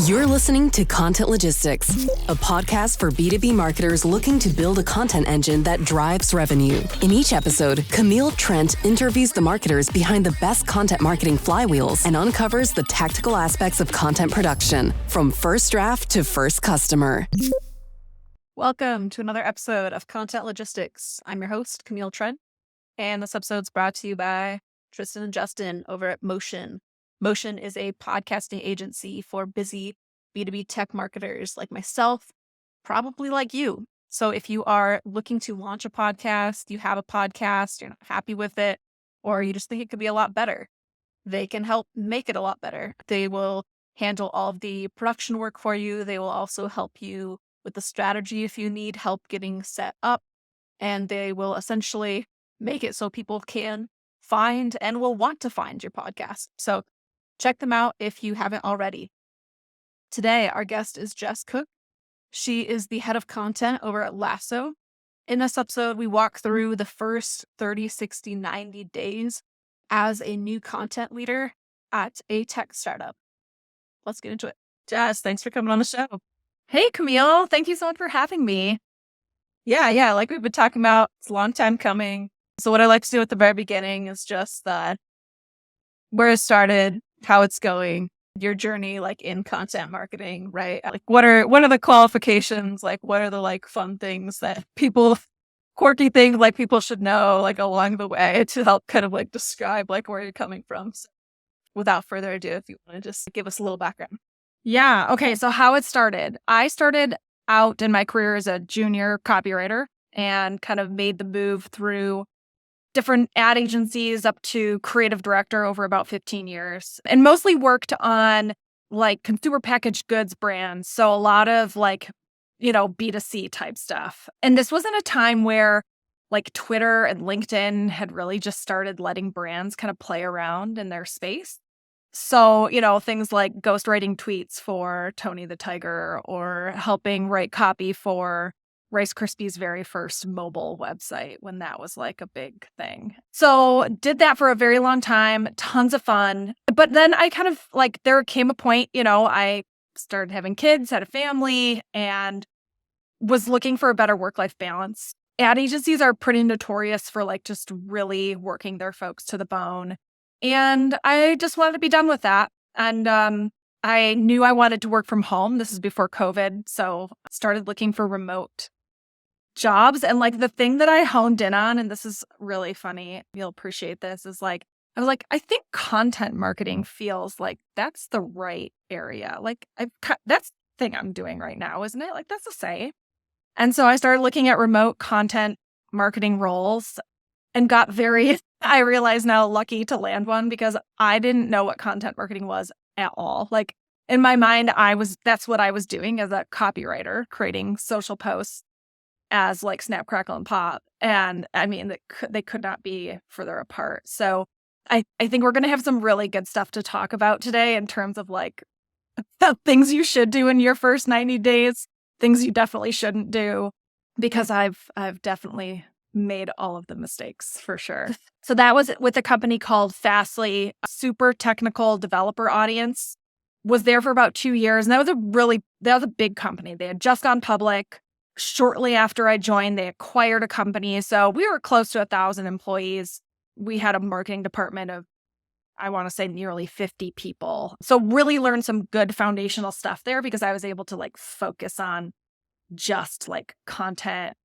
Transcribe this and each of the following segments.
You're listening to Content Logistics, a podcast for B2B marketers looking to build a content engine that drives revenue. In each episode, Camille Trent interviews the marketers behind the best content marketing flywheels and uncovers the tactical aspects of content production, from first draft to first customer. Welcome to another episode of Content Logistics. I'm your host, Camille Trent, and this episode's brought to you by Tristan and Justin over at Motion. Motion is a podcasting agency for busy B2B tech marketers like myself, probably like you. So if you are looking to launch a podcast, you have a podcast, you're not happy with it, or you just think it could be a lot better, they can help make it a lot better. They will handle all of the production work for you. They will also help you with the strategy if you need help getting set up, and they will essentially make it so people can find and will want to find your podcast. So check them out if you haven't already. Today, our guest is Jess Cook. She is the head of content over at Lasso. In this episode, we walk through the first 30, 60, 90 days as a new content leader at a tech startup. Let's get into it. Jess, thanks for coming on the show. Hey, Camille. Thank you so much for having me. Yeah. Like we've been talking about, it's a long time coming. So what I like to do at the very beginning is just where it started, how it's going, your journey like in content marketing, right? Like what are the qualifications? Like what are the fun things that quirky things like people should know like along the way to help kind of like describe like where you're coming from. So without further ado, if you want to just give us a little background. Yeah. Okay. So how it started. I started out in my career as a junior copywriter and kind of made the move through different ad agencies up to creative director over about 15 years, and mostly worked on like consumer packaged goods brands. So a lot of B2C type stuff. And this wasn't a time where like Twitter and LinkedIn had really just started letting brands kind of play around in their space. So, things like ghostwriting tweets for Tony the Tiger or helping write copy for Rice Krispies' very first mobile website when that was like a big thing. So did that for a very long time, tons of fun. But then I kind of there came a point, I started having kids, had a family, and was looking for a better work-life balance. Ad agencies are pretty notorious for just really working their folks to the bone. And I just wanted to be done with that. And I knew I wanted to work from home. This is before COVID. So I started looking for remote jobs. And the thing that I honed in on, and this is really funny, you'll appreciate this, is I was like, I think content marketing feels like that's the right area. That's the thing I'm doing right now, isn't it? That's the same. And so I started looking at remote content marketing roles and got I realize now, lucky to land one because I didn't know what content marketing was at all. In my mind, that's what I was doing as a copywriter, creating social posts as Snap, Crackle, and Pop. And I mean, they could not be further apart. So I think we're going to have some really good stuff to talk about today in terms of things you should do in your first 90 days, things you definitely shouldn't do, because I've definitely made all of the mistakes for sure. So that was with a company called Fastly, a super technical developer audience. Was there for about 2 years. And that was a big company. They had just gone public. Shortly after I joined, they acquired a company. So we were close to 1,000 employees. We had a marketing department of, I want to say, nearly 50 people. So really learned some good foundational stuff there because I was able to focus on just content,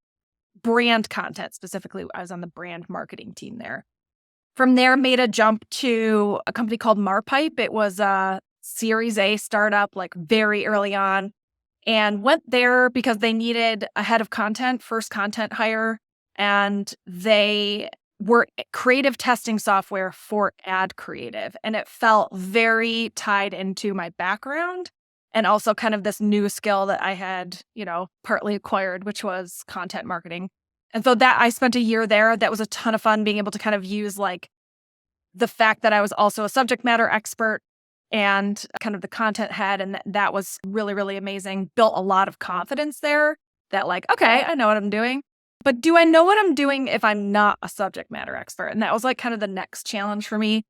brand content specifically. I was on the brand marketing team there. From there, made a jump to a company called Marpipe. It was a Series A startup, very early on, and went there because they needed a head of content, first content hire, and they were creative testing software for ad creative. And it felt very tied into my background and also kind of this new skill that I had, partly acquired, which was content marketing. And so that I spent a year there. That was a ton of fun being able to kind of use the fact that I was also a subject matter expert and kind of the content head. And that was really, really amazing. Built a lot of confidence there that okay, I know what I'm doing. But do I know what I'm doing if I'm not a subject matter expert? And that was kind of the next challenge for me.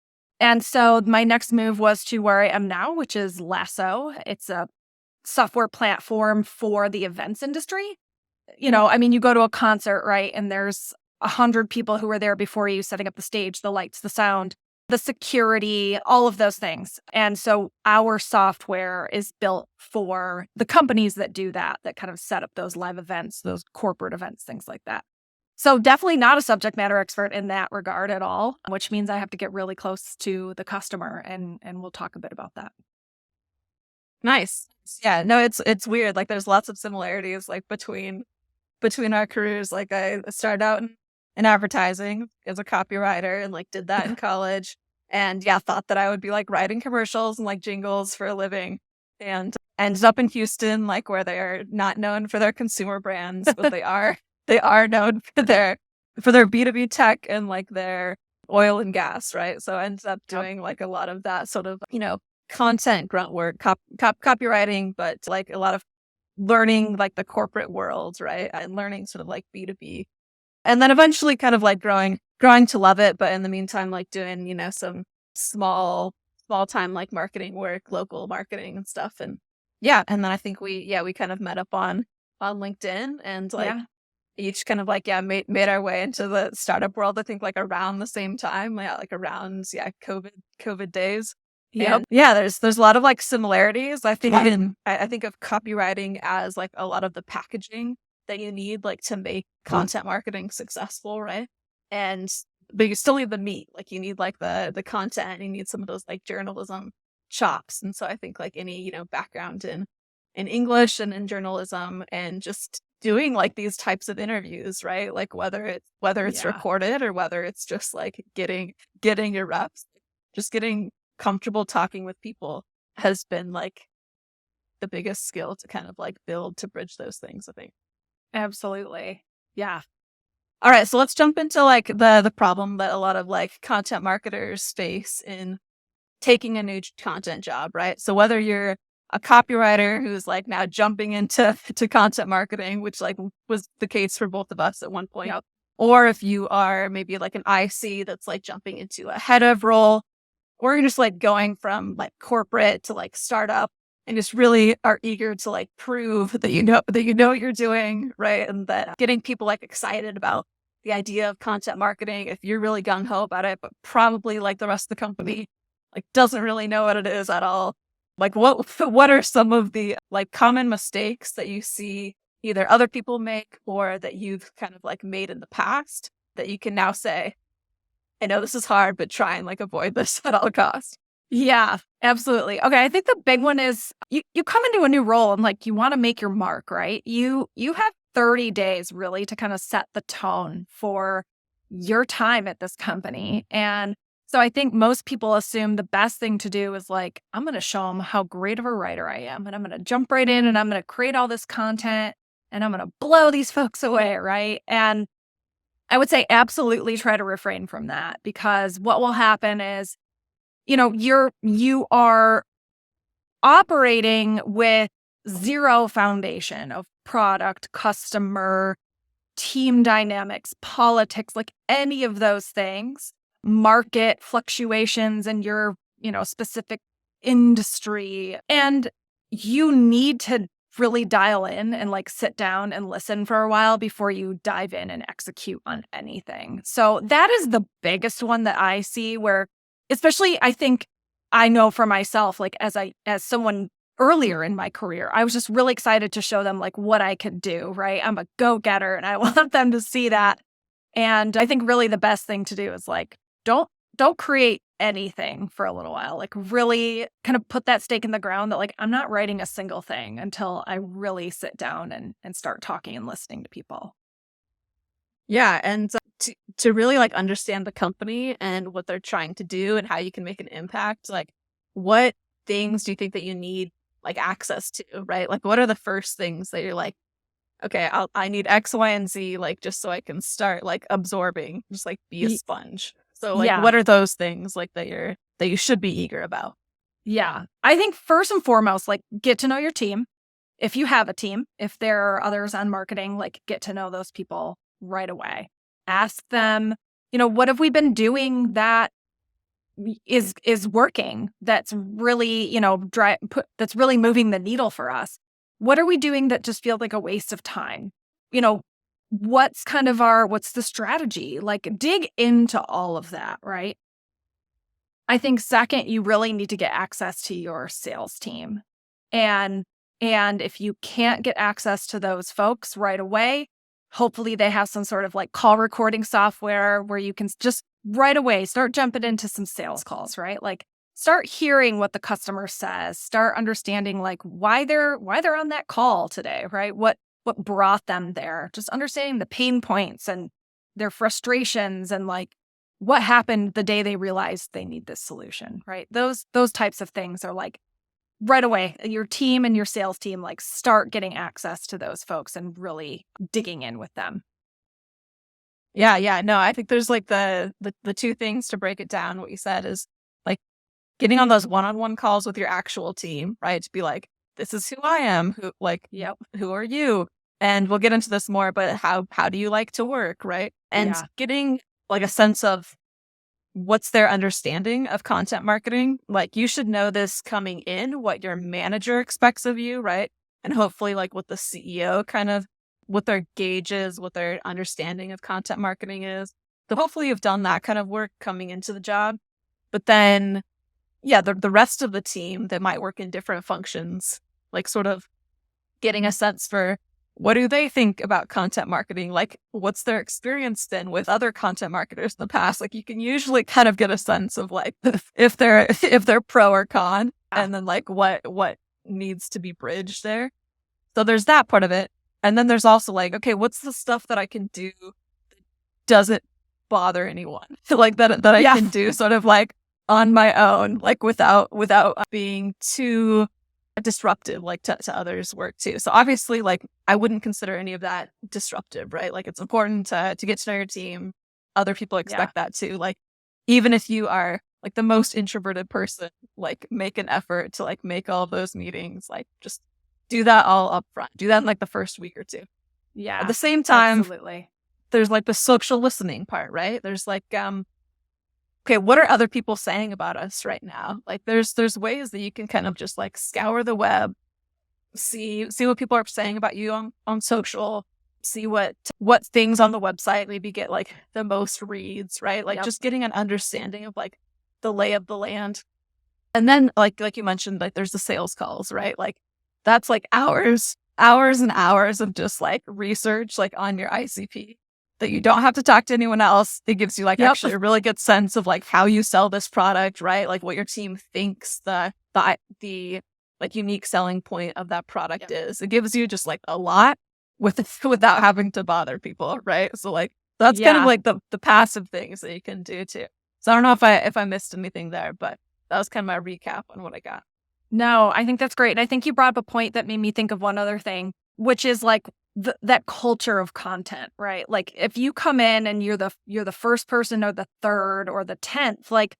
And so my next move was to where I am now, which is Lasso. It's a software platform for the events industry. You go to a concert, right? And there's 100 people who were there before you, setting up the stage, the lights, the sound, the security, all of those things. And so our software is built for the companies that do that kind of set up those live events, those corporate events, things like that. So definitely not a subject matter expert in that regard at all, which means I have to get really close to the customer, and we'll talk a bit about that. Nice. Yeah, no, it's weird. Like there's lots of similarities like between our careers. Like I started out in advertising as a copywriter and like did that in college. And yeah, thought that I would be like writing commercials and like jingles for a living, and ended up in Houston, like where they are not known for their consumer brands, but they are known for their B2B tech and like their oil and gas, right? So I ended up doing like a lot of that sort of, content grunt work, copywriting, but like a lot of learning like the corporate world, right? And learning sort of like B2B. And then eventually kind of like growing to love it. But in the meantime, like doing, some small time like marketing work, local marketing and stuff. And yeah. And then I think we kind of met up on LinkedIn and like each kind of like, made our way into the startup world, I think like around the same time, like around, COVID days. Yeah. There's a lot of like similarities. I think I think of copywriting as like a lot of the packaging that you need like to make content marketing successful, right? But you still need the meat. Like you need like the content, you need some of those like journalism chops. And so I think like any, background in English and in journalism and just doing like these types of interviews, right? Like whether it's recorded or whether it's just like getting your reps, just getting comfortable talking with people has been like the biggest skill to kind of like build to bridge those things, I think. Absolutely. Yeah. All right, so let's jump into like the problem that a lot of like content marketers face in taking a new content job, right? So whether you're a copywriter who's like now jumping into content marketing, which like was the case for both of us at one point, or if you are maybe like an IC that's like jumping into a head of role, or you're just like going from like corporate to like startup and just really are eager to like prove that you know what you're doing, right? And that getting people like excited about the idea of content marketing, if you're really gung-ho about it, but probably like the rest of the company like doesn't really know what it is at all. Like what are some of the like common mistakes that you see either other people make or that you've kind of like made in the past that you can now say, I know this is hard, but try and like avoid this at all costs? Yeah, absolutely. Okay, I think the big one is you come into a new role and like you want to make your mark, right? You have 30 days really to kind of set the tone for your time at this company. And so I think most people assume the best thing to do is like, I'm going to show them how great of a writer I am. And I'm going to jump right in and I'm going to create all this content and I'm going to blow these folks away, right? And I would say absolutely try to refrain from that, because what will happen is, you are operating with zero foundation of product, customer, team dynamics, politics, like any of those things, market fluctuations in your, specific industry. And you need to really dial in and like sit down and listen for a while before you dive in and execute on anything. So that is the biggest one that I see, where especially I think I know for myself, like as someone earlier in my career, I was just really excited to show them like what I could do, right? I'm a go-getter and I want them to see that. And I think really the best thing to do is like, don't create anything for a little while. Like really kind of put that stake in the ground that like, I'm not writing a single thing until I really sit down and start talking and listening to people. Yeah. And to really like understand the company and what they're trying to do and how you can make an impact, like what things do you think that you need like access to, right? Like what are the first things that you're like, okay, I need X, Y, and Z, like just so I can start like absorbing, just like be a sponge. So like, what are those things like that you should be eager about? Yeah, I think first and foremost, like get to know your team. If you have a team, if there are others on marketing, like get to know those people right away. Ask them, what have we been doing that is working, that's really, that's really moving the needle for us? What are we doing that just feels like a waste of time? What's the strategy? Like, dig into all of that, right? I think second, you really need to get access to your sales team. And if you can't get access to those folks right away, hopefully they have some sort of like call recording software where you can just right away start jumping into some sales calls, right? Like, start hearing what the customer says, start understanding like why they're on that call today, right? What brought them there? Just understanding the pain points and their frustrations and like what happened the day they realized they need this solution, right? Those types of things are like right away, your team and your sales team, like, start getting access to those folks and really digging in with them. Yeah. No, I think there's like the two things to break it down. What you said is like getting on those one-on-one calls with your actual team, right? To be like, this is who I am, who are you? And we'll get into this more, but how do you like to work, right? And getting like a sense of what's their understanding of content marketing. Like, you should know this coming in, what your manager expects of you, right? And hopefully like what the CEO kind of, what their gauge is, what their understanding of content marketing is. So hopefully you've done that kind of work coming into the job. But then, the rest of the team that might work in different functions, like sort of getting a sense for what do they think about content marketing? Like, what's their experience been with other content marketers in the past? Like, you can usually kind of get a sense of like if they're pro or con, and then like what needs to be bridged there. So there's that part of it. And then there's also like, okay, what's the stuff that I can do that doesn't bother anyone? So like that I can do sort of like on my own, like without being too disruptive, like to others' work too. So obviously, like, I wouldn't consider any of that disruptive, right? Like, it's important to get to know your team. Other people expect that too. Like, even if you are like the most introverted person, like, make an effort to like make all those meetings, like, just do that all up front. Do that in like the first week or two. Yeah. At the same time, absolutely. There's like the social listening part, right? There's like, okay, what are other people saying about us right now? Like, there's ways that you can kind of just like scour the web, see what people are saying about you on social, see what things on the website maybe get like the most reads, right? Like, just getting an understanding of like the lay of the land. And then like you mentioned, like, there's the sales calls, right? Like, that's like hours and hours of just like research, like on your ICP, that you don't have to talk to anyone else. It gives you like actually a really good sense of like how you sell this product, right? Like, what your team thinks the like unique selling point of that product is. It gives you just like a lot without having to bother people, right? So like, that's kind of like the passive things that you can do too. So I don't know if I missed anything there, but that was kind of my recap on what I got. No, I think that's great. And I think you brought up a point that made me think of one other thing, which is like that culture of content, right? Like, if you come in and you're the first person or the third or the 10th, like,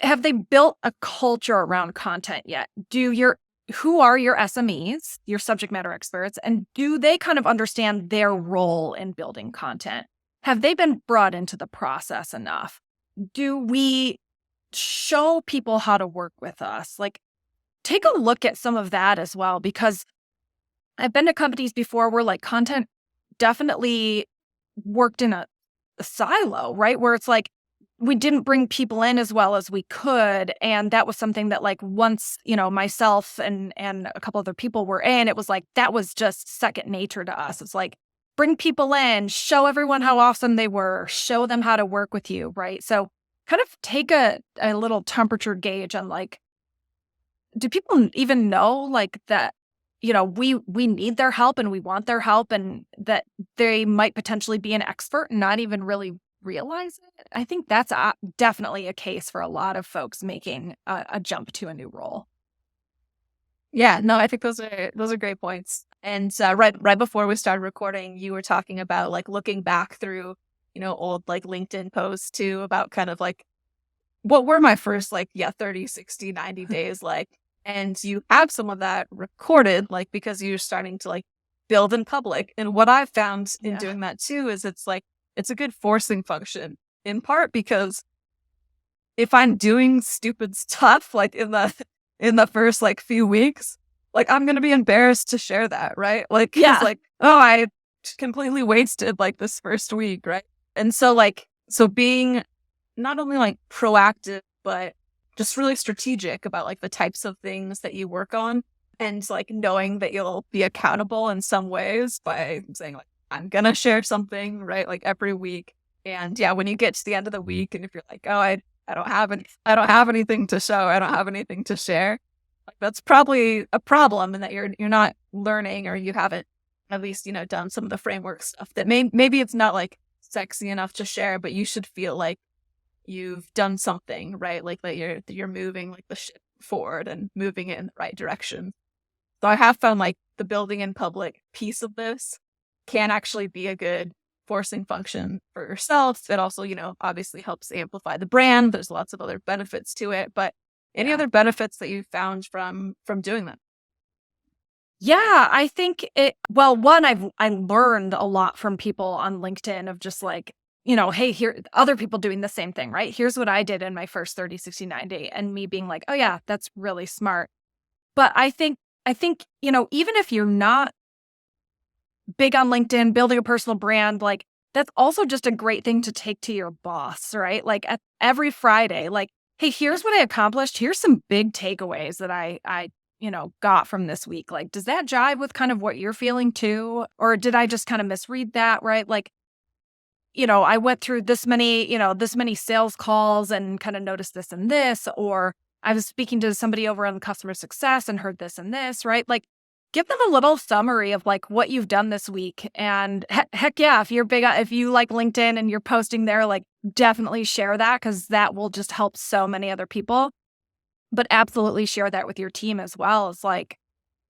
have they built a culture around content yet? Who are your SMEs, your subject matter experts, and do they kind of understand their role in building content? Have they been brought into the process enough? Do we show people how to work with us? Like, take a look at some of that as well, because I've been to companies before where like content definitely worked in a silo, right? Where it's like, we didn't bring people in as well as we could. And that was something that like once, myself and a couple other people were in, it was like, that was just second nature to us. It's like, bring people in, show everyone how awesome they were, show them how to work with you, right? So kind of take a little temperature gauge on like, do people even know like that, we need their help and we want their help, and that they might potentially be an expert and not even really realize it? I think that's definitely a case for a lot of folks making a jump to a new role. Yeah, no, I think those are great points. And right before we started recording, you were talking about like looking back through, old like LinkedIn posts too, about kind of like, what were my first like 30, 60, 90 days like? And you have some of that recorded, like, because you're starting to like build in public. And what I've found in doing that too is it's a good forcing function, in part because if I'm doing stupid stuff, like in the first like few weeks, like I'm going to be embarrassed to share that. Right. Like, it's like, oh, I completely wasted like this first week. Right. And so so being not only like proactive, but just really strategic about like the types of things that you work on, and like knowing that you'll be accountable in some ways by saying like, I'm going to share something, right? Like every week. And yeah, when you get to the end of the week and if you're like, oh, I don't have anything to show, I don't have anything to share, like that's probably a problem, and that you're not learning, or you haven't at least, done some of the framework stuff that maybe it's not like sexy enough to share, but you should feel like you've done something, right? Like that you're moving like the ship forward and moving it in the right direction. So I have found like the building in public piece of this can actually be a good forcing function for yourself. It also, obviously helps amplify the brand. There's lots of other benefits to it, but any other benefits that you found from doing that? Yeah, I think one, I learned a lot from people on LinkedIn of just like, hey, here, other people doing the same thing, right? Here's what I did in my first 30, 60, 90, and me being like, oh yeah, that's really smart. But I think, even if you're not big on LinkedIn, building a personal brand, like that's also just a great thing to take to your boss, right? Like every Friday, like, hey, here's what I accomplished. Here's some big takeaways that I got from this week. Like, does that jive with kind of what you're feeling too? Or did I just kind of misread that, right? Like, I went through this many sales calls and kind of noticed this and this, or I was speaking to somebody over on customer success and heard this and this, right? Like, give them a little summary of like what you've done this week. And heck yeah, if you like LinkedIn and you're posting there, like definitely share that, because that will just help so many other people. But absolutely share that with your team as well. It's like,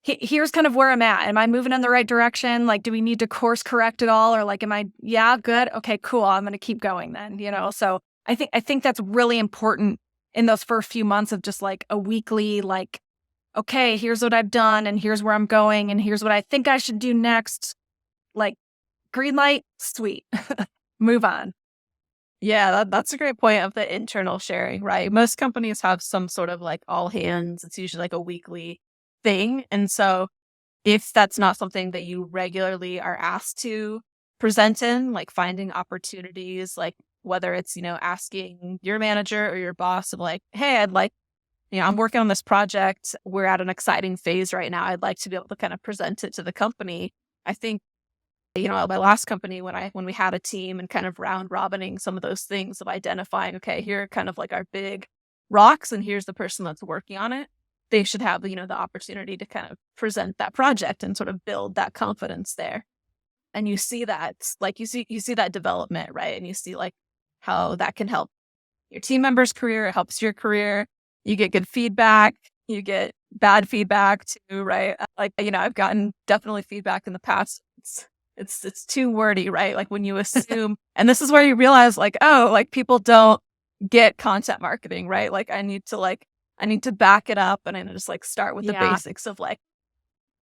here's kind of where I'm at. Am I moving in the right direction? Like, do we need to course correct at all? Or like, yeah, good. Okay, cool. I'm going to keep going then, So I think that's really important in those first few months of just like a weekly, like, okay, here's what I've done and here's where I'm going and here's what I think I should do next. Like, green light, sweet. Move on. Yeah, that's a great point of the internal sharing, right? Most companies have some sort of like all hands. It's usually like a weekly thing. And so if that's not something that you regularly are asked to present in, like finding opportunities, like whether it's, asking your manager or your boss of like, hey, I'd like, I'm working on this project. We're at an exciting phase right now. I'd like to be able to kind of present it to the company. I think, my last company, when we had a team and kind of round robining some of those things of identifying, okay, here are kind of like our big rocks and here's the person that's working on it. They should have, the opportunity to kind of present that project and sort of build that confidence there. And you see that, like you see that development, right? And you see like how that can help your team member's career. It helps your career. You get good feedback. You get bad feedback too, right? Like, I've gotten definitely feedback in the past. It's too wordy, right? Like when you assume, and this is where you realize like, oh, like people don't get content marketing, right? Like I need to back it up, and I just like start with the basics of like,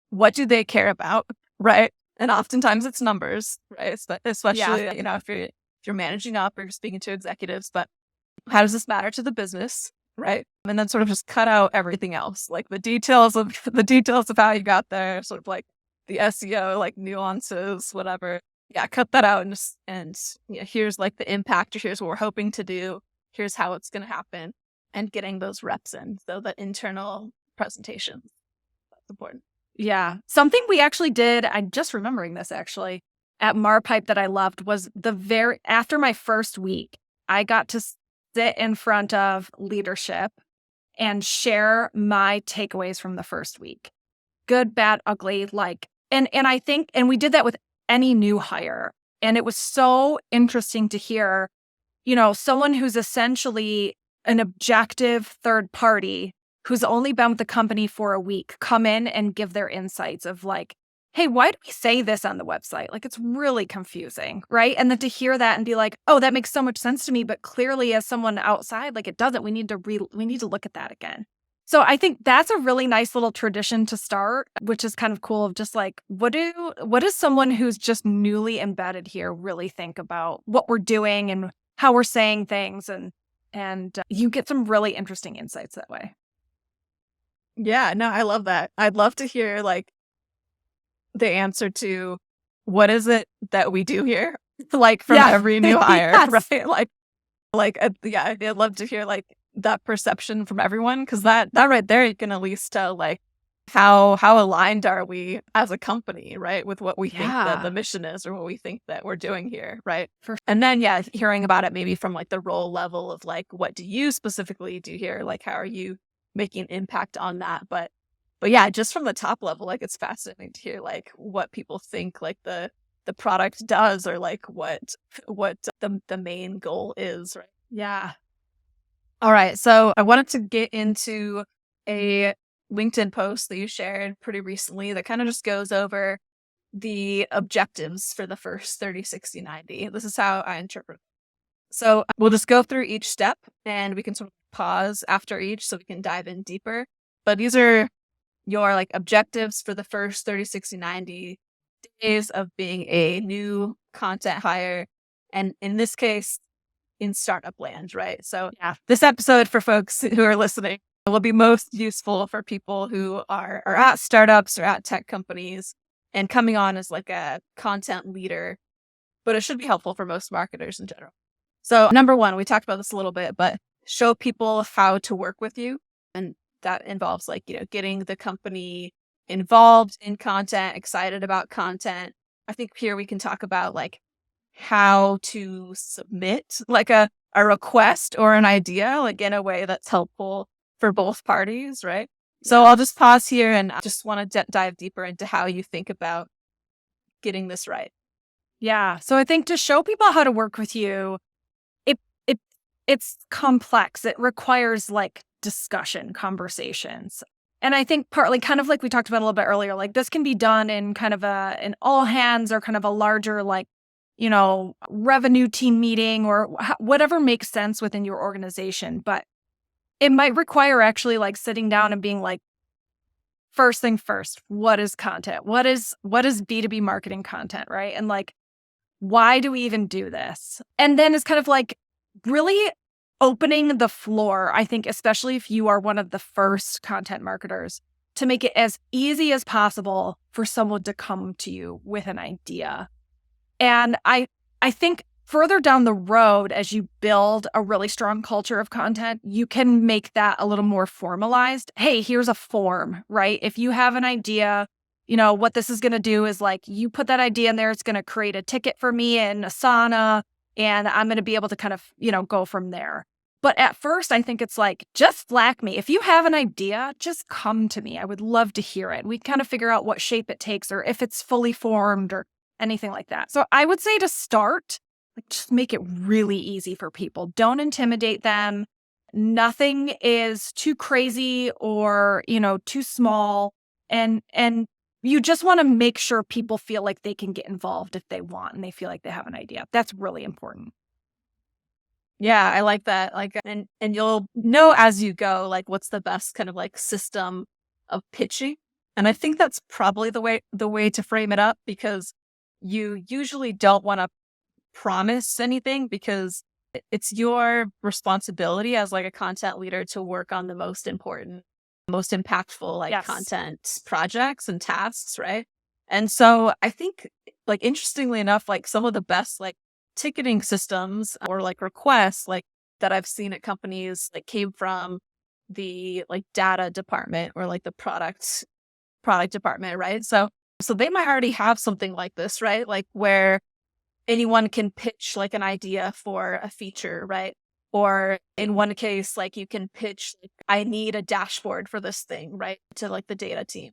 what do they care about, right? And oftentimes it's numbers, right? Especially, if you're managing up or you're speaking to executives, but how does this matter to the business, right? And then sort of just cut out everything else, like the details of how you got there, sort of like the SEO, like nuances, whatever. Yeah, cut that out and here's like the impact, or here's what we're hoping to do. Here's how it's going to happen, and getting those reps in. So the internal presentation, that's important. Yeah. Something we actually did, I'm just remembering this actually, at Marpipe that I loved was after my first week, I got to sit in front of leadership and share my takeaways from the first week. Good, bad, ugly, like, and I think, and we did that with any new hire. And it was so interesting to hear, someone who's essentially an objective third party who's only been with the company for a week come in and give their insights of like, hey, why do we say this on the website? Like, it's really confusing, right? And then to hear that and be like, oh, that makes so much sense to me, but clearly as someone outside, like it doesn't. We need to look at that again. So I think that's a really nice little tradition to start, which is kind of cool of just like, what does someone who's just newly embedded here really think about what we're doing and how we're saying things? And And you get some really interesting insights that way. Yeah, no, I love that. I'd love to hear like the answer to what is it that we do here? Like from every new hire, Yes. right? Yeah, I'd love to hear like that perception from everyone, because that right there, you can at least tell like how aligned are we as a company, right, with what we think that the mission is or what we think that we're doing here, right? And then hearing about it maybe from like the role level of like, what do you specifically do here? Like, how are you making an impact on that? But yeah, just from the top level, like it's fascinating to hear like what people think like the product does, or like what the main goal is, right? Yeah. All right. So I wanted to get into a LinkedIn post that you shared pretty recently that kind of just goes over the objectives for the first 30, 60, 90. This is how I interpret it. So we'll just go through each step and we can sort of pause after each so we can dive in deeper. But these are your like objectives for the first 30, 60, 90 days of being a new content hire. And in this case, in startup land, right? So this episode for folks who are listening will be most useful for people who are at startups or at tech companies and coming on as like a content leader, but it should be helpful for most marketers in general. So number one, we talked about this a little bit, but show people how to work with you. And that involves like, getting the company involved in content, excited about content. I think here we can talk about like how to submit like a request or an idea, like in a way that's helpful for both parties, right? So I'll just pause here and I just want to dive deeper into how you think about getting this right. Yeah. So I think to show people how to work with you, it's complex. It requires like discussion, conversations. And I think partly kind of like we talked about a little bit earlier, like this can be done in kind of an all hands or kind of a larger like, revenue team meeting or whatever makes sense within your organization. But it might require actually like sitting down and being like, first thing first, what is content? What is B2B marketing content, right? And like, why do we even do this? And then it's kind of like really opening the floor, I think, especially if you are one of the first content marketers, to make it as easy as possible for someone to come to you with an idea. And I think further down the road, as you build a really strong culture of content, you can make that a little more formalized. Hey, here's a form, right? If you have an idea, what this is going to do is like you put that idea in there, it's going to create a ticket for me in Asana, and I'm going to be able to kind of, go from there. But at first, I think it's like, just Slack me. If you have an idea, just come to me. I would love to hear it. We kind of figure out what shape it takes or if it's fully formed or anything like that. So I would say to start, like just make it really easy for people. Don't intimidate them. Nothing is too crazy or, too small. And you just want to make sure people feel like they can get involved if they want and they feel like they have an idea. That's really important. Yeah, I like that. Like, and you'll know as you go, like what's the best kind of like system of pitching. And I think that's probably the way to frame it up, because you usually don't want to promise anything, because it's your responsibility as like a content leader to work on the most important, most impactful like content projects and tasks, right? And so I think like interestingly enough, like some of the best like ticketing systems or like requests like that I've seen at companies like came from the like data department or like the product department, right? So they might already have something like this, right? Like where anyone can pitch like an idea for a feature, right? Or in one case, like you can pitch, like, I need a dashboard for this thing, right? To like the data team.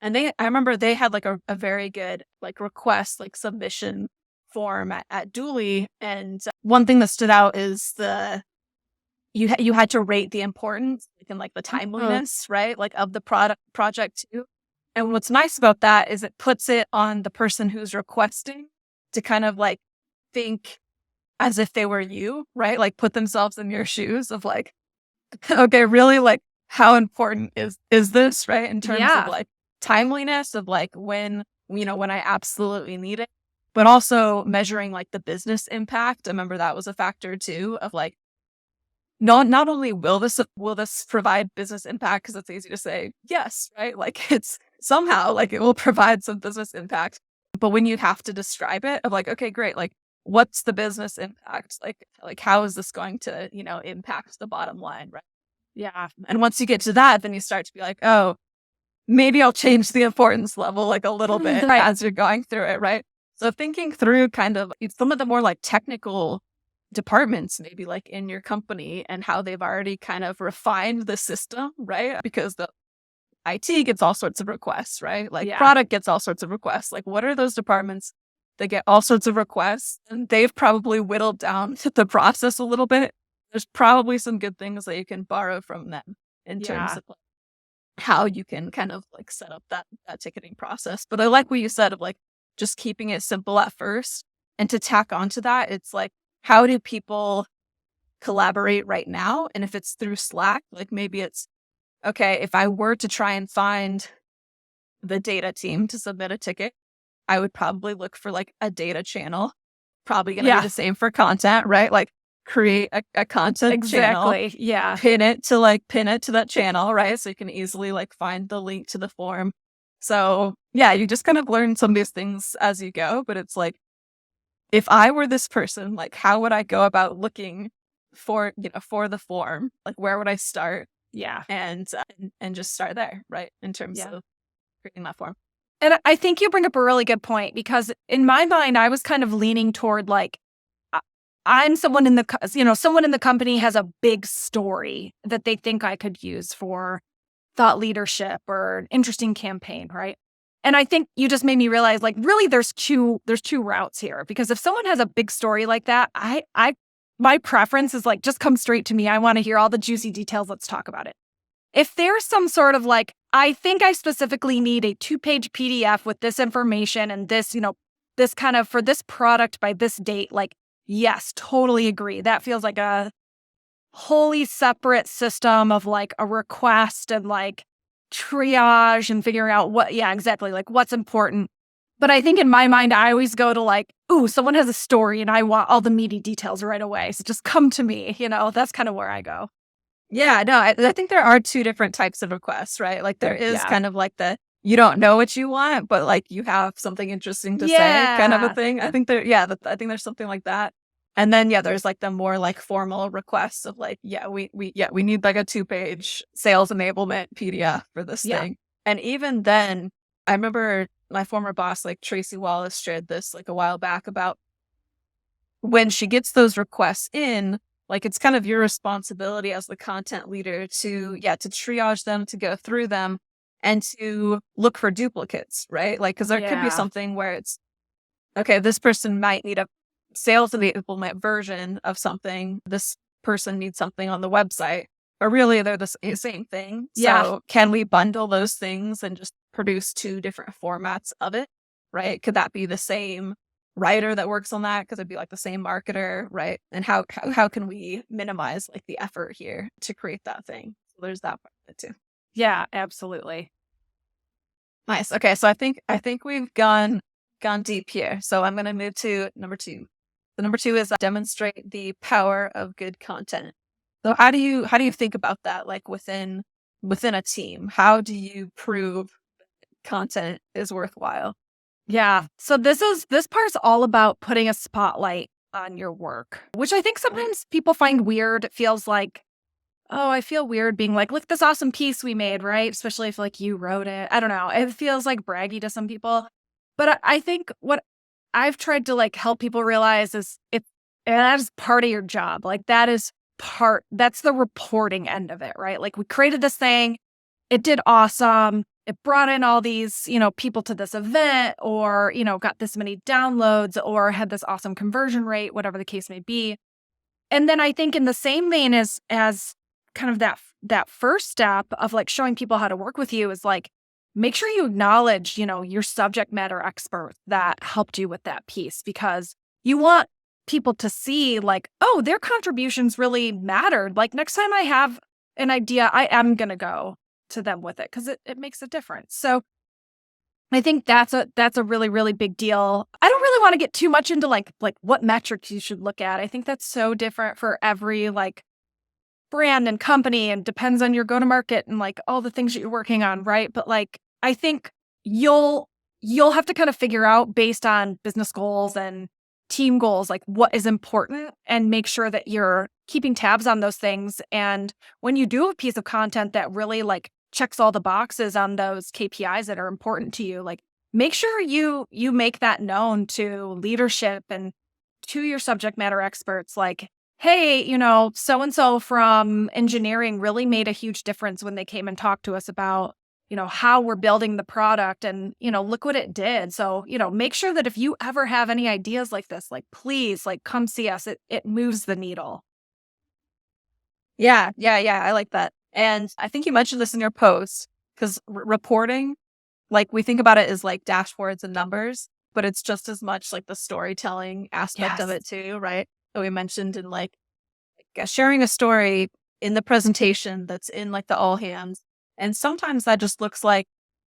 And I remember they had like a very good like request, like submission form at Dooley. And one thing that stood out is you had to rate the importance and like the timeliness, right? Like of the project too. And what's nice about that is it puts it on the person who's requesting to kind of like think as if they were you, right? Like put themselves in your shoes of like, okay, really like how important is this, right? In terms of like timeliness of like when I absolutely need it, but also measuring like the business impact. I remember that was a factor too of like, not only will this provide business impact, because it's easy to say yes, right? Like it's somehow like it will provide some business impact. But when you have to describe it of like, okay, great, like what's the business impact? Like how is this going to, impact the bottom line, right? Yeah. And once you get to that, then you start to be like, oh, maybe I'll change the importance level like a little bit Right. as you're going through it, right? So thinking through kind of some of the more like technical departments, maybe like in your company, and how they've already kind of refined the system, right? Because the IT gets all sorts of requests, right? Like product gets all sorts of requests. Like what are those departments that get all sorts of requests? And they've probably whittled down the process a little bit. There's probably some good things that you can borrow from them in terms of like how you can kind of like set up that ticketing process. But I like what you said of like just keeping it simple at first. And to tack onto that, it's like, how do people collaborate right now? And if it's through Slack, like maybe it's, okay, if I were to try and find the data team to submit a ticket, I would probably look for like a data channel. Probably going to be the same for content, right? Like create a content channel. Yeah. Pin it to that channel, right? So you can easily like find the link to the form. So yeah, you just kind of learn some of these things as you go. But it's like, if I were this person, like how would I go about looking for the form? Like where would I start? Yeah. And just start there, right? In terms of creating that form. And I think you bring up a really good point, because in my mind, I was kind of leaning toward like, I'm someone someone in the company has a big story that they think I could use for thought leadership or an interesting campaign, right? And I think you just made me realize, like, really there's two routes here, because if someone has a big story like that, my preference is like, just come straight to me. I want to hear all the juicy details. Let's talk about it. If there's some sort of like, I think I specifically need a 2-page PDF with this information and this, this kind of for this product by this date, like, yes, totally agree. That feels like a wholly separate system of like a request and like triage and figuring out like what's important. But I think in my mind, I always go to like, ooh, someone has a story and I want all the meaty details right away. So just come to me, that's kind of where I go. Yeah, no, I think there are two different types of requests, right? Like there is kind of like the, you don't know what you want, but like you have something interesting to say kind of a thing. I think I think there's something like that. And then, there's like the more like formal requests of like, we need like a 2-page sales enablement PDF for this thing. And even then, I remember my former boss, like Tracy Wallace, shared this like a while back about when she gets those requests in, like it's kind of your responsibility as the content leader to triage them, to go through them and to look for duplicates, right? Like, because there could be something where it's, okay, this person might need a sales enablement version of something. This person needs something on the website, but really they're the same thing. So can we bundle those things and just produce 2 different formats of it, right? Could that be the same writer that works on that? Could it be like the same marketer, right? And how can we minimize like the effort here to create that thing? So there's that part of it too. Yeah, absolutely. Nice. Okay, so I think we've gone deep here. So I'm going to move to number 2. The number 2 is demonstrate the power of good content. So how do you think about that? Like within a team, how do you prove content is worthwhile? Yeah. So this part's all about putting a spotlight on your work, which I think sometimes people find weird. It feels like, oh, I feel weird being like, look, this awesome piece we made, right? Especially if like you wrote it. I don't know. It feels like braggy to some people. But I think what I've tried to like help people realize is that is part of your job. Like that's the reporting end of it, right? Like we created this thing. It did awesome. It brought in all these, people to this event, or, got this many downloads, or had this awesome conversion rate, whatever the case may be. And then I think in the same vein as kind of that first step of like showing people how to work with you is like, make sure you acknowledge, your subject matter expert that helped you with that piece, because you want people to see like, oh, their contributions really mattered. Like next time I have an idea, I am going to go to them with it because it makes a difference. So I think that's a really, really big deal. I don't really want to get too much into like what metrics you should look at. I think that's so different for every like brand and company and depends on your go-to-market and like all the things that you're working on, right? But like, I think you'll have to kind of figure out based on business goals and team goals, like what is important and make sure that you're keeping tabs on those things. And when you do a piece of content that really like checks all the boxes on those KPIs that are important to you, like make sure you make that known to leadership and to your subject matter experts. Like, hey, so-and-so from engineering really made a huge difference when they came and talked to us about, how we're building the product and, look what it did. So, make sure that if you ever have any ideas like this, like, please, like, come see us. It moves the needle. Yeah. I like that. And I think you mentioned this in your post because reporting, like we think about it as like dashboards and numbers, but it's just as much like the storytelling aspect of it too, right? That we mentioned in like sharing a story in the presentation that's in like the all hands. And sometimes that just looks like,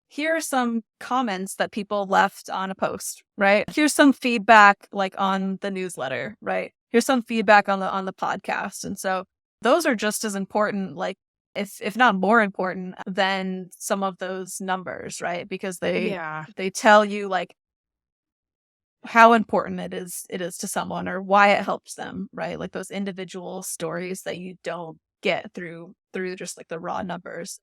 here are some comments that people left on a post, right? Here's some feedback like on the newsletter, right? Here's some feedback on the podcast. And so those are just as important, like if not more important than some of those numbers, right? Because they tell you like how important it is to someone or why it helps them, right? Like those individual stories that you don't get through just like the raw numbers.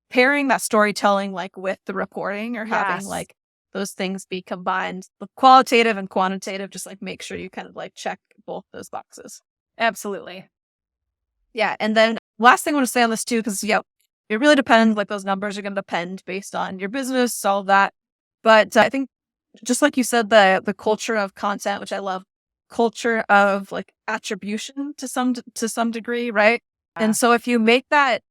Pairing that storytelling like with the reporting or having like those things be combined, the qualitative and quantitative, just like make sure you kind of like check both those boxes. Absolutely. Yeah. And then last thing I want to say on this too, because it really depends, like those numbers are going to depend based on your business, all of that. But I think just like you said, the culture of content, which I love, culture of like attribution to some degree, right? And so if you make that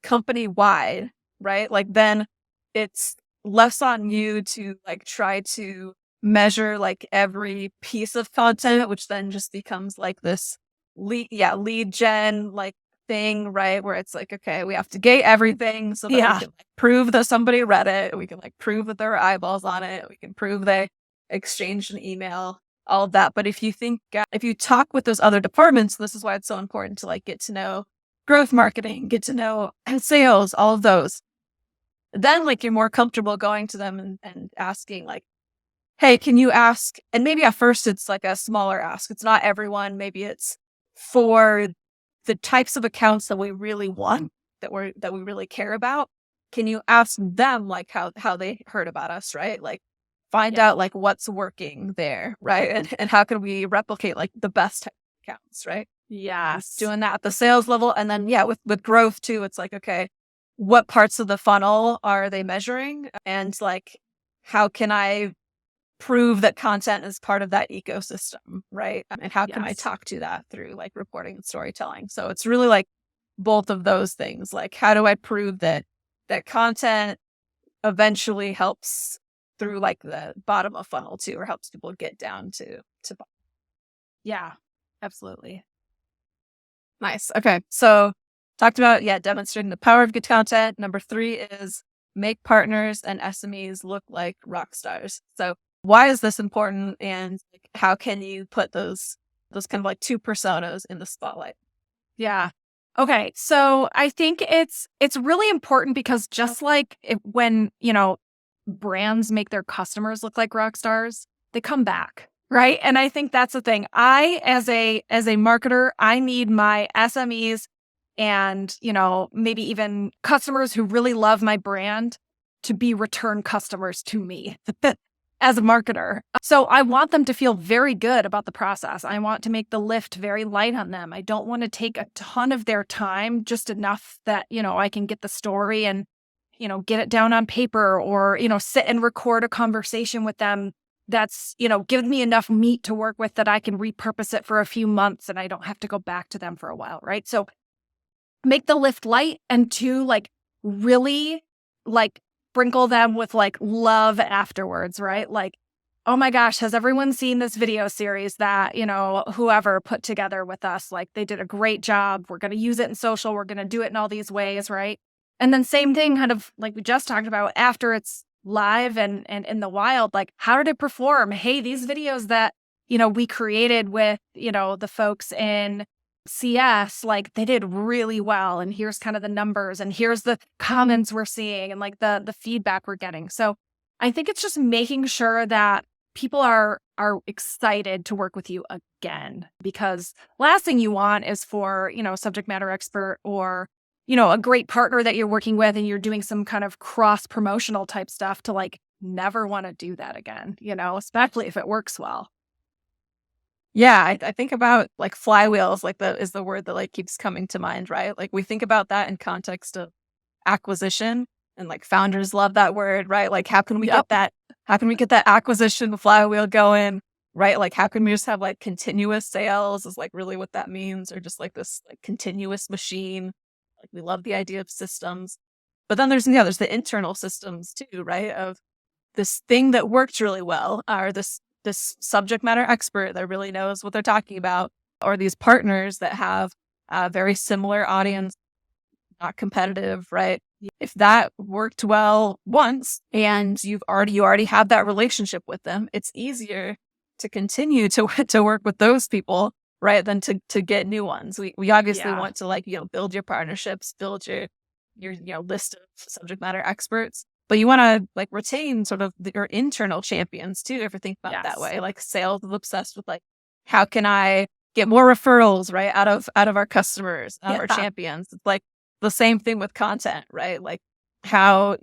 company wide, right? Like then it's less on you to like try to measure like every piece of content, which then just becomes like this lead gen like thing, right? Where it's like, okay, we have to gate everything so that we can like prove that somebody read it. We can like prove that there are eyeballs on it. We can prove they exchanged an email, all of that. But if you talk with those other departments, this is why it's so important to like get to know growth marketing, get to know sales, all of those. Then like you're more comfortable going to them and asking like, hey, can you ask? And maybe at first it's like a smaller ask. It's not everyone. Maybe it's for the types of accounts that we really want, that we really care about. Can you ask them like how they heard about us, right? Like find out like what's working there, right? And how can we replicate like the best type of accounts, right? Yes. Doing that at the sales level. And then, with growth too, it's like, okay, what parts of the funnel are they measuring? And like, how can I prove that content is part of that ecosystem, right? And how can I talk to that through like reporting and storytelling? So it's really like both of those things. Like, how do I prove that content eventually helps through like the bottom of funnel too, or helps people get down to bottom? Yeah, absolutely. Nice. Okay. So talked about, demonstrating the power of good content. Number 3 is make partners and SMEs look like rock stars. So why is this important? And like, how can you put those kind of like two personas in the spotlight? Yeah. Okay. So I think it's really important because just like when, brands make their customers look like rock stars, they come back. Right. And I think that's the thing. I, as a marketer, I need my SMEs and, maybe even customers who really love my brand to be return customers to me as a marketer. So I want them to feel very good about the process. I want to make the lift very light on them. I don't want to take a ton of their time, just enough that, I can get the story and, get it down on paper or, sit and record a conversation with them that's, give me enough meat to work with that I can repurpose it for a few months and I don't have to go back to them for a while, right? So make the lift light, and 2, like really like sprinkle them with like love afterwards, right? Like, oh my gosh, has everyone seen this video series that, whoever put together with us? Like they did a great job. We're going to use it in social. We're going to do it in all these ways, right? And then same thing kind of like we just talked about after it's live and in the wild, like how did it perform? Hey, these videos that, we created with, the folks in CS, like they did really well. And here's kind of the numbers and here's the comments we're seeing and like the feedback we're getting. So I think it's just making sure that people are excited to work with you again, because last thing you want is for, a subject matter expert or, a great partner that you're working with and you're doing some kind of cross promotional type stuff to like never want to do that again, especially if it works well. Yeah, I think about like flywheels, like is the word that like keeps coming to mind, right? Like we think about that in context of acquisition, and like founders love that word, right? Like how can we get that? How can we get that acquisition flywheel going, right? Like how can we just have like continuous sales is like really what that means, or just like this like continuous machine. Like we love the idea of systems, but then there's the internal systems too, right? Of this thing that worked really well, or this subject matter expert that really knows what they're talking about, or these partners that have a very similar audience, not competitive, right? If that worked well once and you already have that relationship with them, it's easier to continue to work with those people, right? Than to get new ones. We obviously want to like, build your partnerships, build your list of subject matter experts. But you want to like retain sort of your internal champions too, if you think about it that way. Like sales is obsessed with like, how can I get more referrals, right? Out of our customers, our champions. It's like the same thing with content, right? Like how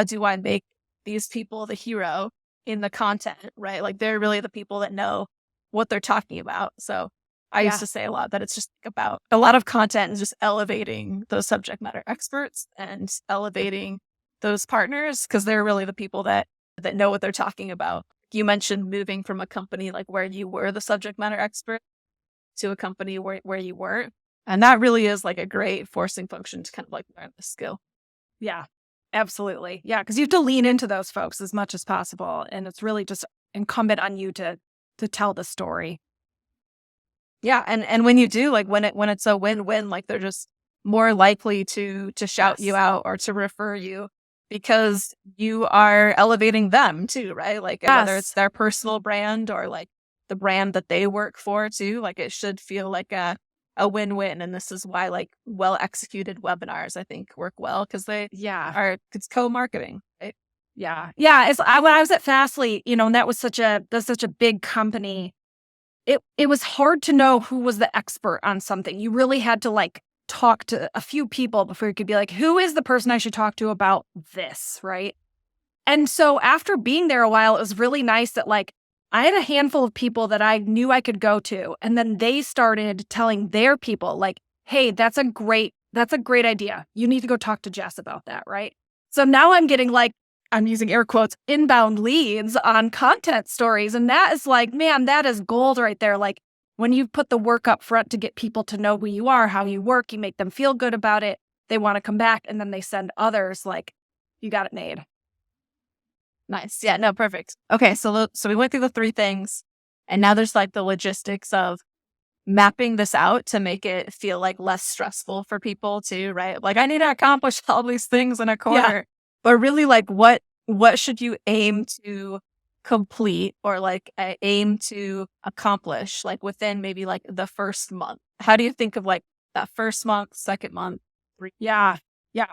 do I make these people the hero in the content, right? Like they're really the people that know what they're talking about. So I used to say a lot that it's just about a lot of content is just elevating those subject matter experts and elevating those partners, because they're really the people that know what they're talking about. You mentioned moving from a company like where you were the subject matter expert to a company where you weren't. And that really is like a great forcing function to kind of like learn the skill. Yeah, absolutely. Yeah, because you have to lean into those folks as much as possible. And it's really just incumbent on you to tell the story. Yeah. And when you do, like when it's a win-win, like they're just more likely to shout you out or to refer you, because you are elevating them too, right? Like whether it's their personal brand or like the brand that they work for too, like it should feel like a win-win. And this is why like well-executed webinars, I think, work well, because it's co-marketing, right? Yeah. Yeah. When I was at Fastly, and that's such a big company, it was hard to know who was the expert on something. You really had to like talk to a few people before you could be like, who is the person I should talk to about this, right? And so after being there a while, it was really nice that like I had a handful of people that I knew I could go to, and then they started telling their people like, hey, that's a great idea. You need to go talk to Jess about that, right? So now I'm getting like, I'm using air quotes, inbound leads on content stories. And that is like, man, that is gold right there. Like when you put the work up front to get people to know who you are, how you work, you make them feel good about it, they want to come back, and then they send others, like you got it made. Nice. Yeah, no, perfect. Okay, so we went through the three things, and now there's like the logistics of mapping this out to make it feel like less stressful for people too, right? Like I need to accomplish all these things in a quarter, but really like what should you aim to complete, or like aim to accomplish like within maybe like the first month? How do you think of like that first month, second month, three? Yeah.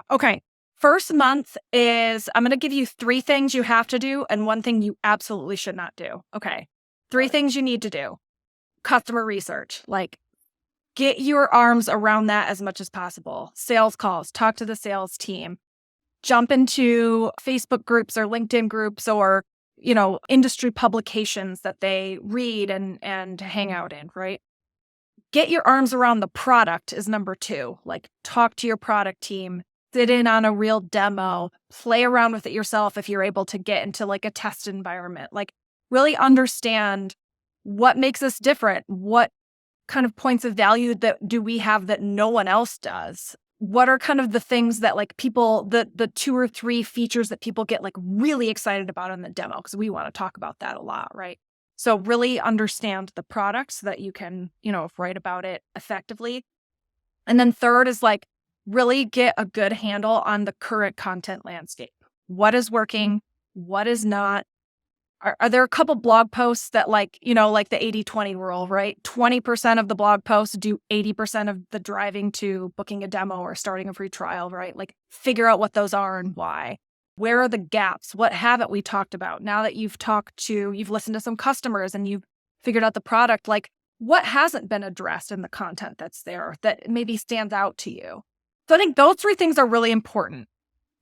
Okay. First month is, I'm going to give you 3 things you have to do and 1 thing you absolutely should not do. Okay. 3 things you need to do. Customer research, like get your arms around that as much as possible. Sales calls, talk to the sales team, jump into Facebook groups or LinkedIn groups or, industry publications that they read and hang out in, right? Get your arms around the product is number 2. Like talk to your product team, sit in on a real demo, play around with it yourself if you're able to get into like a test environment, like really understand what makes us different, what kind of points of value that do we have that no one else does? What are kind of the things that like people, the 2 or 3 features that people get like really excited about in the demo? Because we want to talk about that a lot, right? So really understand the product so that you can, write about it effectively. And then third is like really get a good handle on the current content landscape. What is working? What is not? are there a couple blog posts that like the 80-20 rule, right? 20% of the blog posts do 80% of the driving to booking a demo or starting a free trial, right? Like figure out what those are and why. Where are the gaps? What haven't we talked about? Now that you've listened to some customers and you've figured out the product, like what hasn't been addressed in the content that's there that maybe stands out to you? So I think those three things are really important.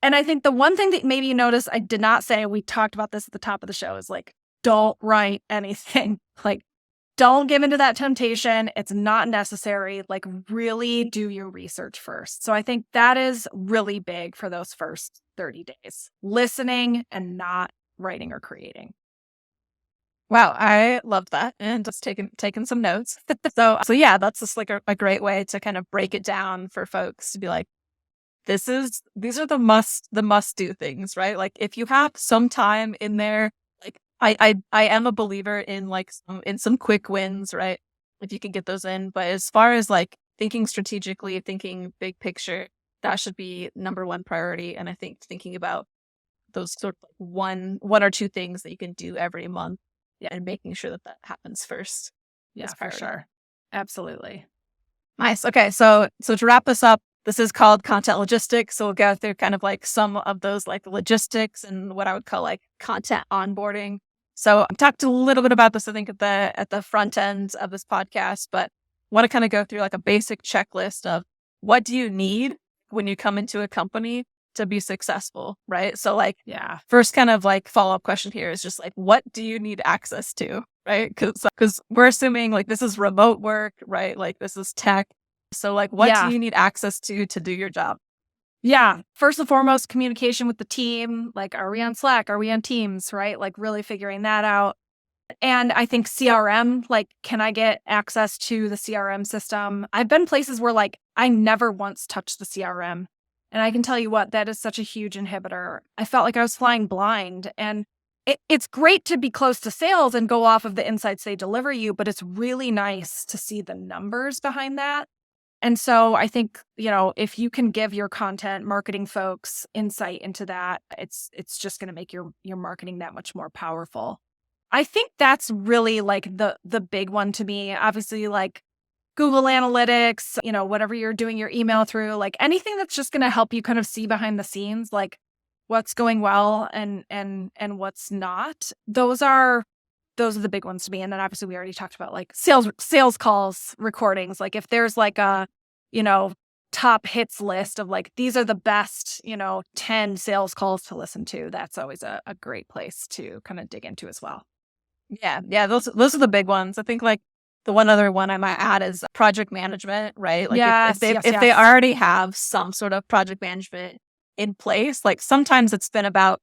And I think the one thing that maybe you notice I did not say, we talked about this at the top of the show, is like, don't write anything. Like, don't give into that temptation. It's not necessary. Like, really do your research first. So I think that is really big for those first 30 days. Listening and not writing or creating. Wow, I love that, and just taking some notes. So yeah, that's just like a great way to kind of break it down for folks to be like, these are the must do things, right? Like if you have some time in there, like I am a believer in like some quick wins, right? If you can get those in, but as far as like thinking strategically, thinking big picture, that should be number one priority. And I think thinking about those sort of like one or two things that you can do every month. Yeah, and making sure that happens first. Yeah, for sure. Absolutely. Nice. Okay, so to wrap this up, this is called content logistics. So we'll go through kind of like some of those like logistics and what I would call like content onboarding. So I talked a little bit about this, I think, at the front end of this podcast, but want to kind of go through like a basic checklist of what do you need when you come into a company to be successful, right? So like, yeah, first kind of like follow-up question here is just like, what do you need access to, right? Because we're assuming like this is remote work, right? Like this is tech. So like, what do you need access to do your job? Yeah. First and foremost, communication with the team. Like, are we on Slack? Are we on Teams, right? Like really figuring that out. And I think CRM, like, can I get access to the CRM system? I've been places where like, I never once touched the CRM. And I can tell you what, that is such a huge inhibitor. I felt like I was flying blind. And it's great to be close to sales and go off of the insights they deliver you, but it's really nice to see the numbers behind that. And so I think, if you can give your content marketing folks insight into that, it's just going to make your marketing that much more powerful. I think that's really like the big one to me. Obviously, like Google Analytics, whatever you're doing your email through, like anything that's just going to help you kind of see behind the scenes, like what's going well and what's not. Those are the big ones to me. And then obviously we already talked about like sales calls, recordings. Like if there's like a, top hits list of like, these are the best, 10 sales calls to listen to. That's always a great place to kind of dig into as well. Yeah. Yeah. Those are the big ones. I think like the one other one I might add is project management, right? Like if they already have some sort of project management in place, like sometimes it's been about,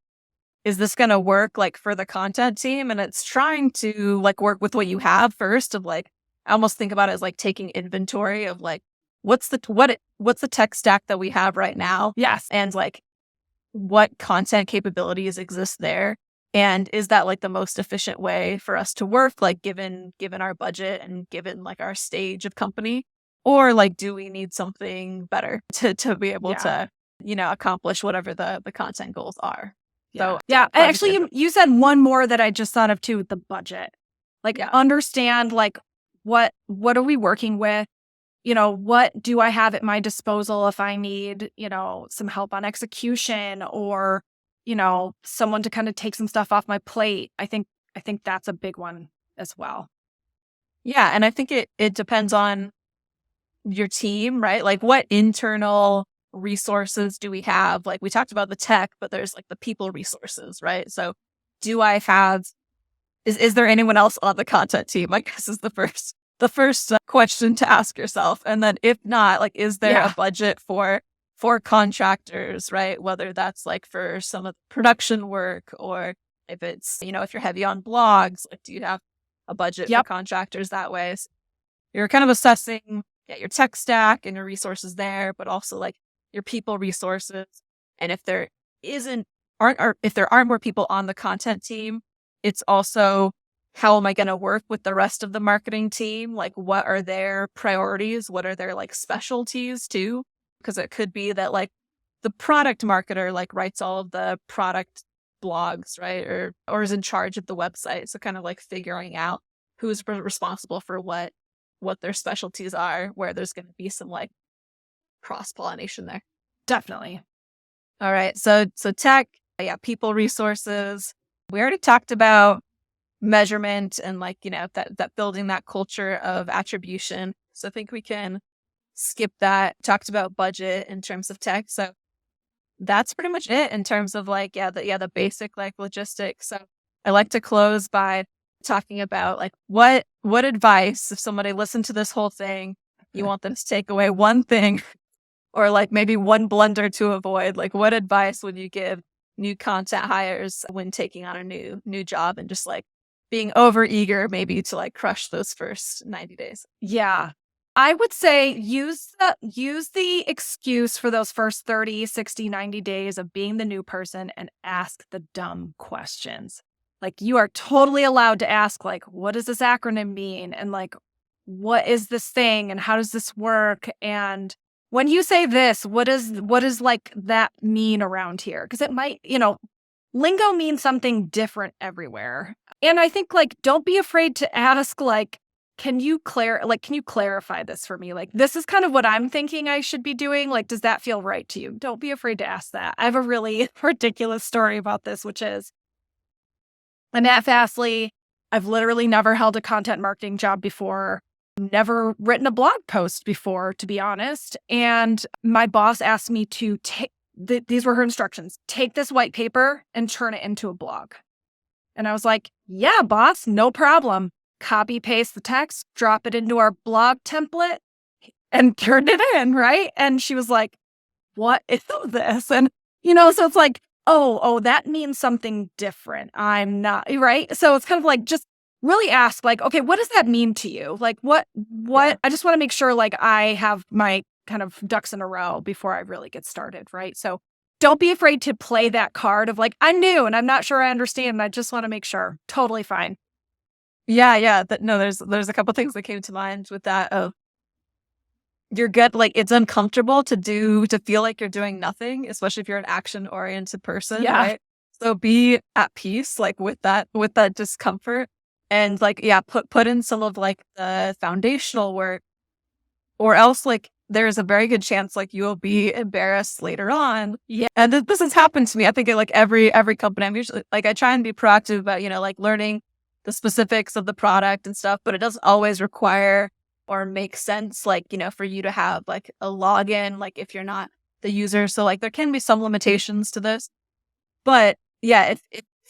is this going to work like for the content team? And it's trying to like work with what you have first of like, I almost think about it as like taking inventory of like, what's the tech stack that we have right now? Yes. And like what content capabilities exist there? And is that like the most efficient way for us to work, like given our budget and given like our stage of company? Or like, do we need something better to be able to, accomplish whatever the content goals are? Yeah. So yeah, actually you said one more that I just thought of too, the budget. Like understand like what are we working with? What do I have at my disposal if I need, some help on execution or someone to kind of take some stuff off my plate. I think that's a big one as well. Yeah. And I think it depends on your team, right? Like what internal resources do we have? Like we talked about the tech, but there's like the people resources, right? So do I have, is there anyone else on the content team? I guess is the first question to ask yourself. And then if not, like, is there a budget for contractors, right? Whether that's like for some of the production work or if it's, if you're heavy on blogs, like do you have a budget for contractors that way? So you're kind of assessing your tech stack and your resources there, but also like your people resources. And if there aren't more people on the content team, it's also how am I going to work with the rest of the marketing team? Like what are their priorities? What are their like specialties too? Because it could be that like the product marketer like writes all of the product blogs, right? Or is in charge of the website. So kind of like figuring out who's responsible for what their specialties are, where there's going to be some like cross-pollination there. Definitely. All right. So tech, yeah, people resources. We already talked about measurement and like, that building that culture of attribution. So I think we can skip that. Talked about budget in terms of tech. So that's pretty much it in terms of like, the basic like logistics. So I like to close by talking about like what advice, if somebody listened to this whole thing, you want them to take away one thing or like maybe one blunder to avoid, like what advice would you give new content hires when taking on a new job and just like being over eager maybe to like crush those first 90 days? Yeah. I would say use the excuse for those first 30, 60, 90 days of being the new person and ask the dumb questions. Like you are totally allowed to ask like, what does this acronym mean? And like, what is this thing? And how does this work? And when you say this, what does like that mean around here? Because it might, lingo means something different everywhere. And I think like, don't be afraid to ask like, can you clarify this for me? Like, this is kind of what I'm thinking I should be doing. Like, does that feel right to you? Don't be afraid to ask that. I have a really ridiculous story about this, which is I'm at Fastly. I've literally never held a content marketing job before, never written a blog post before, to be honest. And my boss asked me to take, these were her instructions, take this white paper and turn it into a blog. And I was like, yeah, boss, no problem. Copy paste the text, drop it into our blog template and turn it in, right? And she was like, what is this? And, so it's like, oh, that means something different. I'm not, right? So it's kind of like, just really ask like, okay, what does that mean to you? Like what, Yeah. I just want to make sure like I have my kind of ducks in a row before I really get started, right? So don't be afraid to play that card of like, I'm new and I'm not sure I understand. And I just want to make sure. Totally fine. Yeah. There's a couple things that came to mind with that. Oh, you're good. Like it's uncomfortable to feel like you're doing nothing, especially if you're an action oriented person. Yeah. Right. So be at peace, like with that discomfort and like, yeah, put in some of like the foundational work or else like there's a very good chance like you will be embarrassed later on. Yeah. And this has happened to me. I think at like every company, I'm usually like, I try and be proactive about, like learning the specifics of the product and stuff, but it doesn't always require or make sense, like, for you to have like a login, like if you're not the user. So like there can be some limitations to this, but yeah,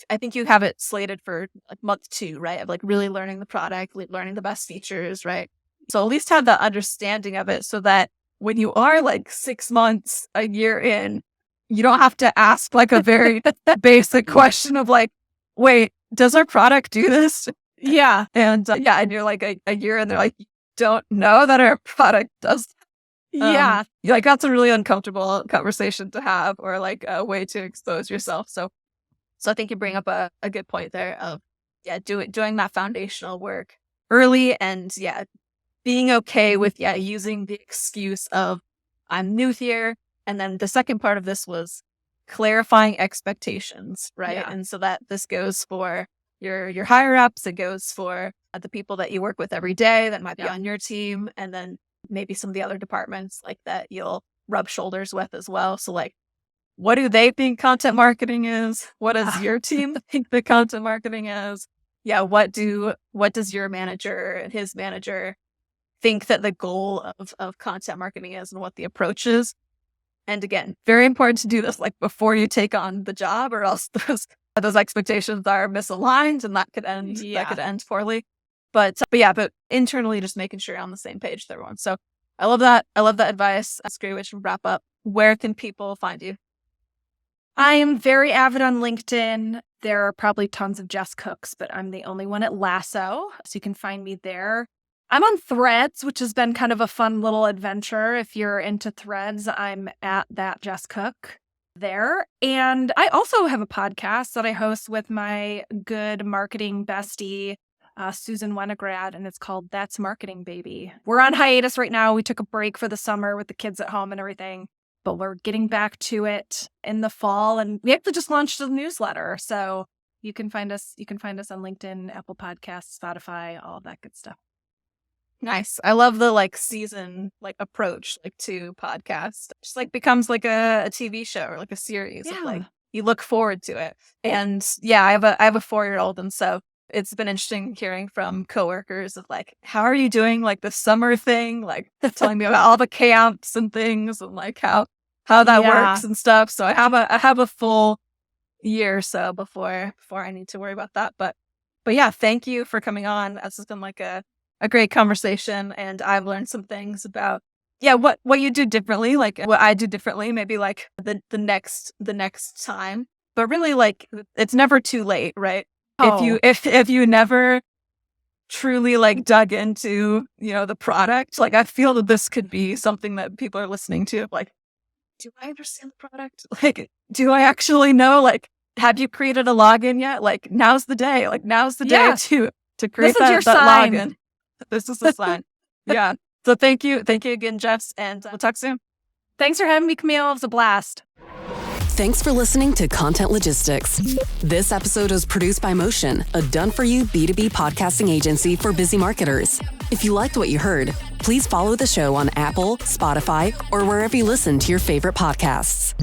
I think you have it slated for like month 2, right? Of like really learning the product, learning the best features, right? So at least have that understanding of it so that when you are like 6 months, a year in, you don't have to ask like a very basic question of like, wait, does our product do this? Yeah. And and you're like a year and they're like, you don't know that our product does. Yeah. Like that's a really uncomfortable conversation to have or like a way to expose yourself. So I think you bring up a good point there of, doing that foundational work early and being okay with, using the excuse of I'm new here. And then the second part of this was clarifying expectations, right? Yeah. And so that this goes for your higher ups, it goes for the people that you work with every day that might be on your team, and then maybe some of the other departments like that you'll rub shoulders with as well. So like, what do they think content marketing is? What does your team think the content marketing is? Yeah, what does your manager and his manager think that the goal of content marketing is and what the approach is? And again, very important to do this like before you take on the job, or else those expectations are misaligned and that could end poorly. But internally just making sure you're on the same page with everyone. So I love that advice. That's a great way to wrap up. Where can people find you? I am very avid on LinkedIn. There are probably tons of Jess Cooks, but I'm the only one at Lasso. So you can find me there. I'm on Threads, which has been kind of a fun little adventure. If you're into Threads, I'm at that Jess Cook there. And I also have a podcast that I host with my good marketing bestie, Susan Winograd, and it's called That's Marketing Baby. We're on hiatus right now. We took a break for the summer with the kids at home and everything. but we're getting back to it in the fall. And we actually just launched a newsletter. So you can find us on LinkedIn, Apple Podcasts, Spotify, all of that good stuff. Nice. I love the like season like approach like to podcast. Just like becomes like a TV show or like a series. Yeah. Of, like you look forward to it. And yeah, I have a 4-year-old, and so it's been interesting hearing from coworkers of like, how are you doing like the summer thing? Like telling me about all the camps and things and like how that works and stuff. So I have a full year or so before I need to worry about that. But yeah, thank you for coming on. This has been like a great conversation, and I've learned some things about what you do differently, like what I do differently, maybe like the next time. But really, like, it's never too late, right? Oh. If you never truly like dug into, the product, like I feel that this could be something that people are listening to, like, do I understand the product? Like, do I actually know? Like, have you created a login yet? Like, now's the day. Like, now's the day to create that login. This is the sign. Yeah. So thank you again, Jess, and we'll talk soon. Thanks for having me, Camille. It was a blast. Thanks for listening to Content Logistics. This episode was produced by Motion, a done-for-you B2B podcasting agency for busy marketers. If you liked what you heard, please follow the show on Apple, Spotify, or wherever you listen to your favorite podcasts.